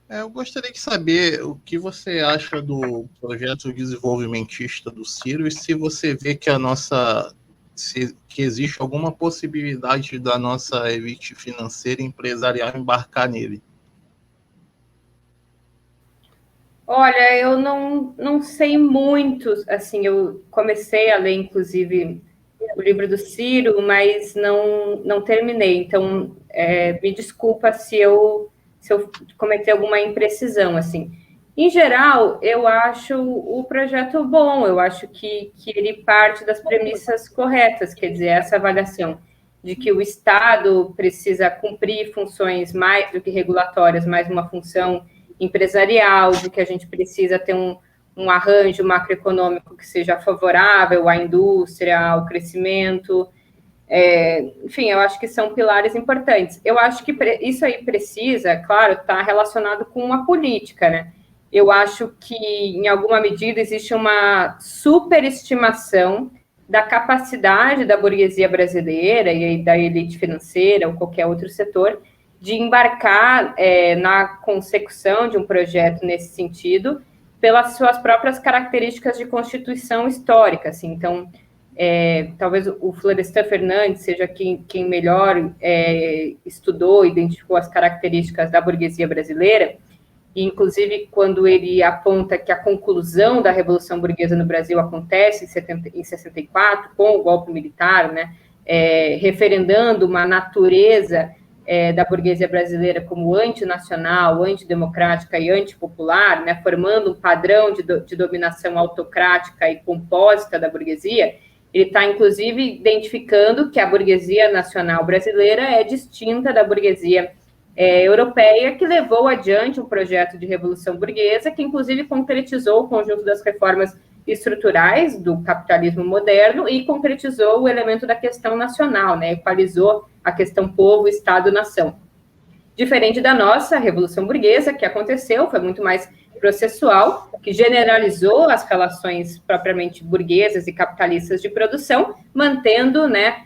Eu gostaria de saber o que você acha do projeto desenvolvimentista do Ciro e se você vê que que existe alguma possibilidade da nossa elite financeira e empresarial embarcar nele. Olha, eu não sei muito, assim, eu comecei a ler, inclusive, o livro do Ciro, mas não terminei, então me desculpa se eu cometer alguma imprecisão, assim. Em geral, eu acho o projeto bom, eu acho que ele parte das premissas corretas, quer dizer, essa avaliação de que o Estado precisa cumprir funções mais do que regulatórias, mais uma função empresarial, de que a gente precisa ter um arranjo macroeconômico que seja favorável à indústria, ao crescimento. Enfim, eu acho que são pilares importantes. Eu acho que isso aí precisa, claro, estar relacionado com a política, né? Eu acho que, em alguma medida, existe uma superestimação da capacidade da burguesia brasileira e da elite financeira ou qualquer outro setor de embarcar na consecução de um projeto nesse sentido pelas suas próprias características de constituição histórica. Assim. Então, talvez o Florestan Fernandes seja quem melhor estudou, identificou as características da burguesia brasileira, e inclusive quando ele aponta que a conclusão da Revolução Burguesa no Brasil acontece em 64, com o golpe militar, né, referendando uma natureza da burguesia brasileira como antinacional, antidemocrática e antipopular, né, formando um padrão de dominação autocrática e compósita da burguesia. Ele está, inclusive, identificando que a burguesia nacional brasileira é distinta da burguesia europeia, que levou adiante um projeto de revolução burguesa, que, inclusive, concretizou o conjunto das reformas estruturais do capitalismo moderno e concretizou o elemento da questão nacional, né? Equalizou a questão povo, Estado, nação. Diferente da nossa Revolução Burguesa, que aconteceu, foi muito mais processual, que generalizou as relações propriamente burguesas e capitalistas de produção, mantendo, né,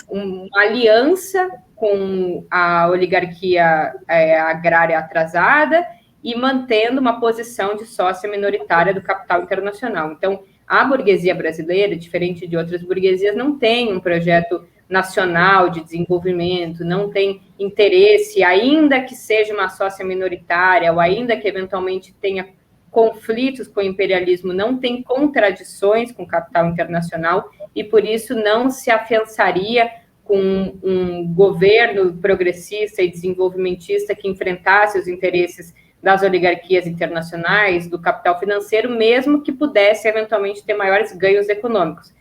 uma aliança com a oligarquia agrária atrasada e mantendo uma posição de sócia minoritária do capital internacional. Então, a burguesia brasileira, diferente de outras burguesias, não tem um projeto nacional de desenvolvimento, não tem interesse, ainda que seja uma sócia minoritária, ou ainda que eventualmente tenha conflitos com o imperialismo, não tem contradições com o capital internacional, e por isso não se afiançaria com um governo progressista e desenvolvimentista que enfrentasse os interesses das oligarquias internacionais, do capital financeiro, mesmo que pudesse eventualmente ter maiores ganhos econômicos.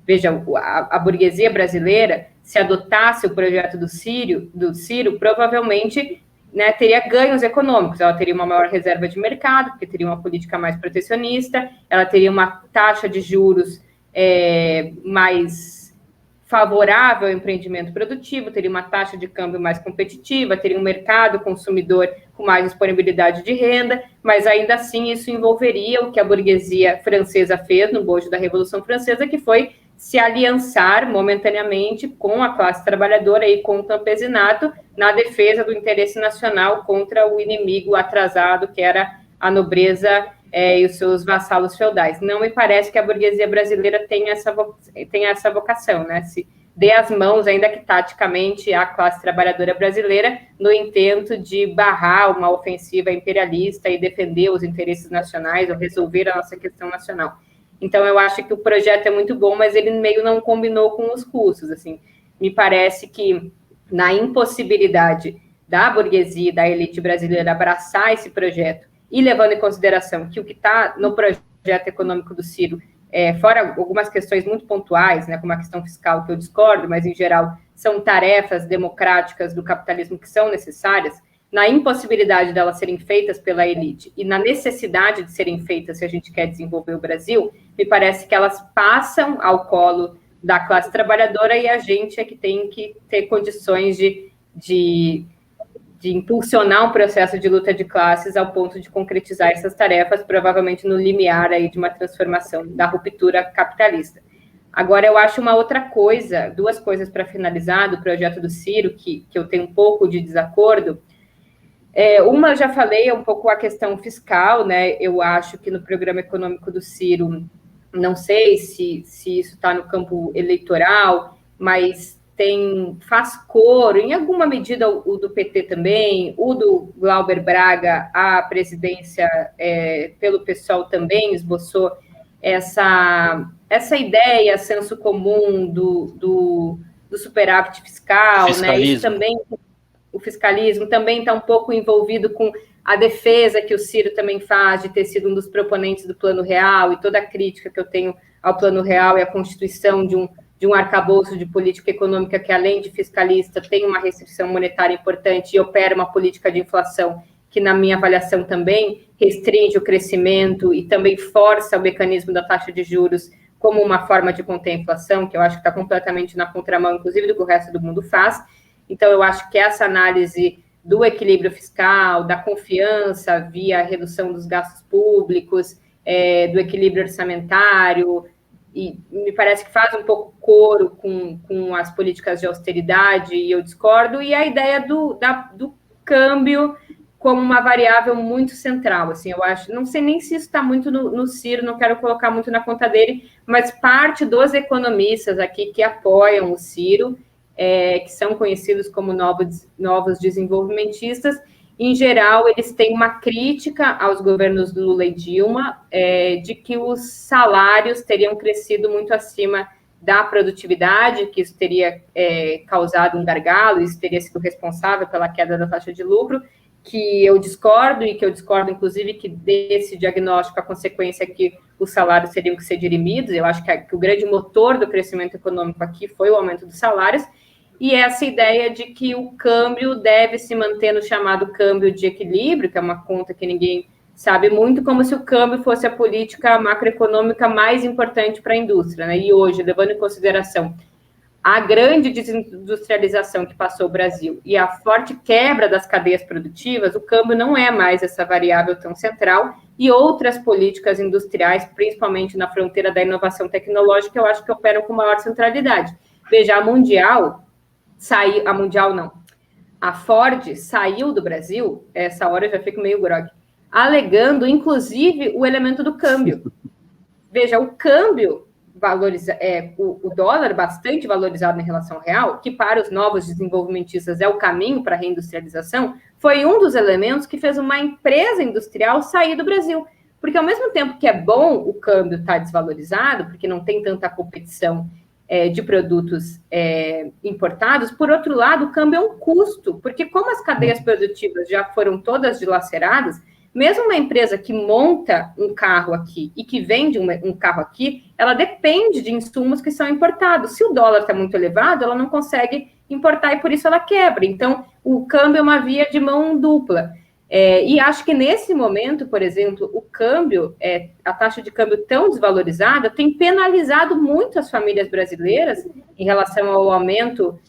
Veja, a burguesia brasileira, se adotasse o projeto do Ciro, provavelmente, né, teria ganhos econômicos. Ela teria uma maior reserva de mercado, porque teria uma política mais protecionista, ela teria uma taxa de juros mais favorável ao empreendimento produtivo, teria uma taxa de câmbio mais competitiva, teria um mercado consumidor com mais disponibilidade de renda, mas ainda assim isso envolveria o que a burguesia francesa fez no bojo da Revolução Francesa, que foi se aliançar momentaneamente com a classe trabalhadora e com o campesinato na defesa do interesse nacional contra o inimigo atrasado, que era a nobreza e os seus vassalos feudais. Não me parece que a burguesia brasileira tenha essa vocação, né? Se dê as mãos, ainda que taticamente, à classe trabalhadora brasileira, no intento de barrar uma ofensiva imperialista e defender os interesses nacionais ou resolver a nossa questão nacional. Então, eu acho que o projeto é muito bom, mas ele meio não combinou com os custos. Assim. Me parece que, na impossibilidade da burguesia, da elite brasileira abraçar esse projeto, e levando em consideração que o que está no projeto econômico do Ciro, fora algumas questões muito pontuais, né, como a questão fiscal, que eu discordo, mas, em geral, são tarefas democráticas do capitalismo que são necessárias, na impossibilidade delas serem feitas pela elite e na necessidade de serem feitas se a gente quer desenvolver o Brasil, me parece que elas passam ao colo da classe trabalhadora e a gente é que tem que ter condições de impulsionar um processo de luta de classes ao ponto de concretizar essas tarefas, provavelmente no limiar aí de uma transformação da ruptura capitalista. Agora, eu acho uma outra coisa, duas coisas para finalizar do projeto do Ciro, que eu tenho um pouco de desacordo, Uma, eu já falei, é um pouco a questão fiscal, né? Eu acho que no programa econômico do Ciro, não sei se isso está no campo eleitoral, mas faz coro, em alguma medida o do PT também, o do Glauber Braga, a presidência pelo PSOL também esboçou essa ideia, senso comum do superávit fiscal, né? Isso também, o fiscalismo também está um pouco envolvido com a defesa que o Ciro também faz de ter sido um dos proponentes do Plano Real e toda a crítica que eu tenho ao Plano Real e à constituição de um arcabouço de política econômica que, além de fiscalista, tem uma restrição monetária importante e opera uma política de inflação que, na minha avaliação, também restringe o crescimento e também força o mecanismo da taxa de juros como uma forma de conter a inflação, que eu acho que está completamente na contramão, inclusive, do que o resto do mundo faz. Então, eu acho que essa análise do equilíbrio fiscal, da confiança via redução dos gastos públicos, do equilíbrio orçamentário, e me parece que faz um pouco coro com as políticas de austeridade, e eu discordo, e a ideia do câmbio como uma variável muito central, assim, eu acho, não sei nem se isso está muito no Ciro, não quero colocar muito na conta dele, mas parte dos economistas aqui que apoiam o Ciro, que são conhecidos como novos desenvolvimentistas, em geral, eles têm uma crítica aos governos Lula e Dilma, de que os salários teriam crescido muito acima da produtividade, que isso teria causado um gargalo, isso teria sido responsável pela queda da taxa de lucro, que eu discordo, e que eu discordo, inclusive, que desse diagnóstico a consequência é que os salários teriam que ser dirimidos. Eu acho que o grande motor do crescimento econômico aqui foi o aumento dos salários, e essa ideia de que o câmbio deve se manter no chamado câmbio de equilíbrio, que é uma conta que ninguém sabe muito, como se o câmbio fosse a política macroeconômica mais importante para a indústria, né? E hoje, levando em consideração a grande desindustrialização que passou o Brasil e a forte quebra das cadeias produtivas, o câmbio não é mais essa variável tão central, e outras políticas industriais, principalmente na fronteira da inovação tecnológica, eu acho que operam com maior centralidade. Veja, a Ford saiu do Brasil, essa hora eu já fico meio grogue, alegando, inclusive, o elemento do câmbio. Veja, o câmbio o dólar bastante valorizado em relação ao real, que para os novos desenvolvimentistas é o caminho para a reindustrialização, foi um dos elementos que fez uma empresa industrial sair do Brasil. Porque ao mesmo tempo que é bom o câmbio estar desvalorizado, porque não tem tanta competição de produtos importados, por outro lado, o câmbio é um custo, porque como as cadeias produtivas já foram todas dilaceradas, mesmo uma empresa que monta um carro aqui e que vende um carro aqui, ela depende de insumos que são importados. Se o dólar está muito elevado, ela não consegue importar e por isso ela quebra. Então, o câmbio é uma via de mão dupla. E acho que nesse momento, por exemplo, o câmbio, a taxa de câmbio tão desvalorizada, tem penalizado muito as famílias brasileiras em relação ao aumento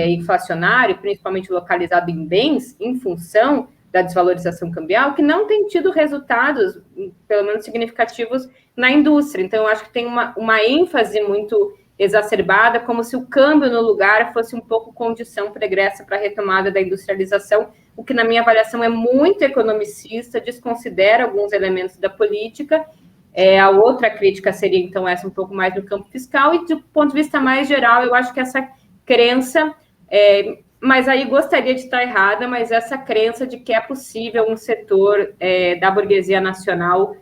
inflacionário, principalmente localizado em bens, em função da desvalorização cambial, que não tem tido resultados, pelo menos significativos, na indústria. Então, eu acho que tem uma ênfase muito exacerbada, como se o câmbio no lugar fosse um pouco condição pregressa para a retomada da industrialização, o que, na minha avaliação, é muito economicista, desconsidera alguns elementos da política. A outra crítica seria, então, essa um pouco mais no campo fiscal, e, do ponto de vista mais geral, eu acho que essa crença... mas aí gostaria de estar errada, mas essa crença de que é possível um setor da burguesia nacional,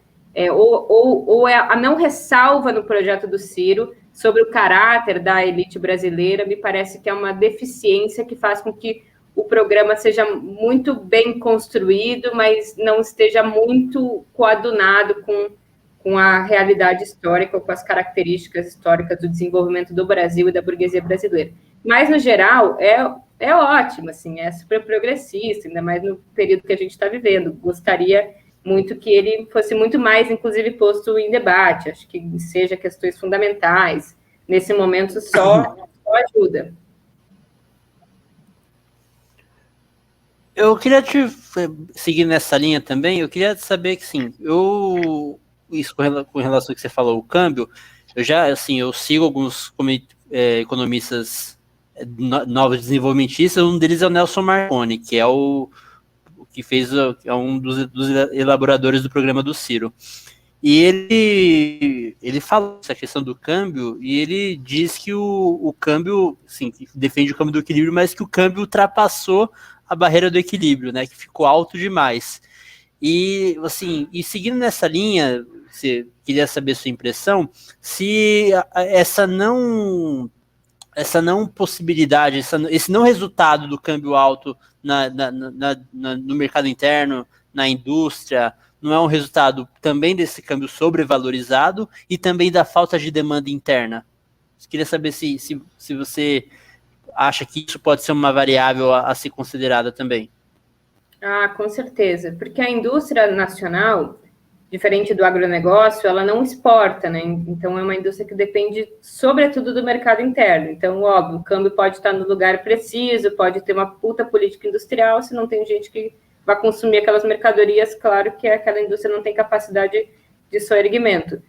ou a não ressalva no projeto do Ciro sobre o caráter da elite brasileira, me parece que é uma deficiência que faz com que o programa seja muito bem construído, mas não esteja muito coadunado com a realidade histórica, ou com as características históricas do desenvolvimento do Brasil e da burguesia brasileira. Mas, no geral, é ótimo, assim, é super progressista, ainda mais no período que a gente está vivendo. Gostaria muito que ele fosse muito mais, inclusive, posto em debate. Acho que seja questões fundamentais. Nesse momento, só ajuda. Eu queria te seguir nessa linha também. Eu queria saber que, sim, isso com relação ao que você falou, o câmbio, eu sigo alguns economistas novos desenvolvimentistas. Um deles é o Nelson Marconi, que que é um dos elaboradores do programa do Ciro. E ele fala essa questão do câmbio, e ele diz que o câmbio, assim, que defende o câmbio do equilíbrio, mas que o câmbio ultrapassou a barreira do equilíbrio, né, que ficou alto demais. E, assim, seguindo nessa linha, você queria saber sua impressão, se essa não possibilidade, esse não resultado do câmbio alto no mercado interno, na indústria, não é um resultado também desse câmbio sobrevalorizado e também da falta de demanda interna? Eu queria saber se você acha que isso pode ser uma variável a ser considerada também. Ah, com certeza, porque a indústria nacional, diferente do agronegócio, ela não exporta, né? Então, é uma indústria que depende, sobretudo, do mercado interno. Então, óbvio, o câmbio pode estar no lugar preciso, pode ter uma puta política industrial, se não tem gente que vai consumir aquelas mercadorias, claro que aquela indústria não tem capacidade de soerguimento.